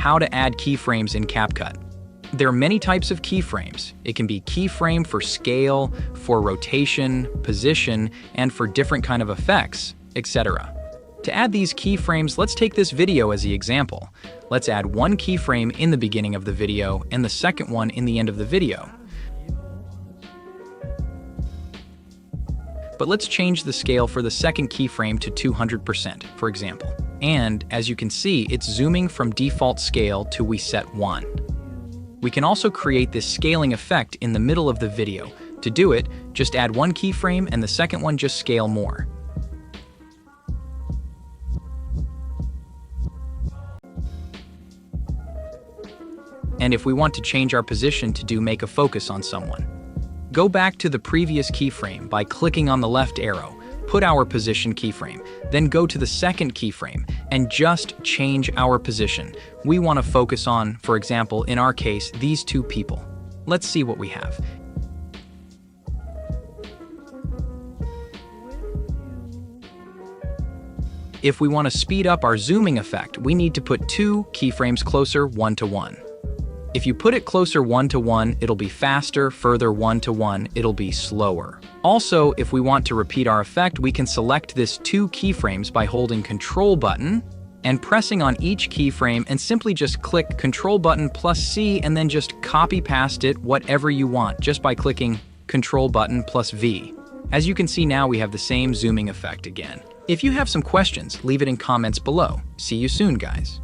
how to add keyframes in CapCut. There are many types of keyframes. It can be keyframe for scale, for rotation, position, and for different kind of effects, etc. To add these keyframes, let's take this video as the example. Let's add one keyframe in the beginning of the video and the second one in the end of the video. But let's change the scale for the second keyframe to 200%, for example. And as you can see, it's zooming from default scale to we set 1. We can also create this scaling effect in the middle of the video. To do it, just add one keyframe and the second one just scale more. And if we want to change our position to make a focus on someone, go back to the previous keyframe by clicking on the left arrow, put our position keyframe, then go to the second keyframe and just change our position. We want to focus on, for example, in our case, these two people. Let's see what we have. If we want to speed up our zooming effect, we need to put two keyframes closer 1 to 1. If you put it closer 1 to 1, it'll be faster, further 1 to 1, it'll be slower. Also, if we want to repeat our effect, we can select this two keyframes by holding Control button and pressing on each keyframe and simply just click Control button plus C and then just copy past it whatever you want just by clicking Control button plus V. As you can see now, we have the same zooming effect again. If you have some questions, leave it in comments below. See you soon, guys.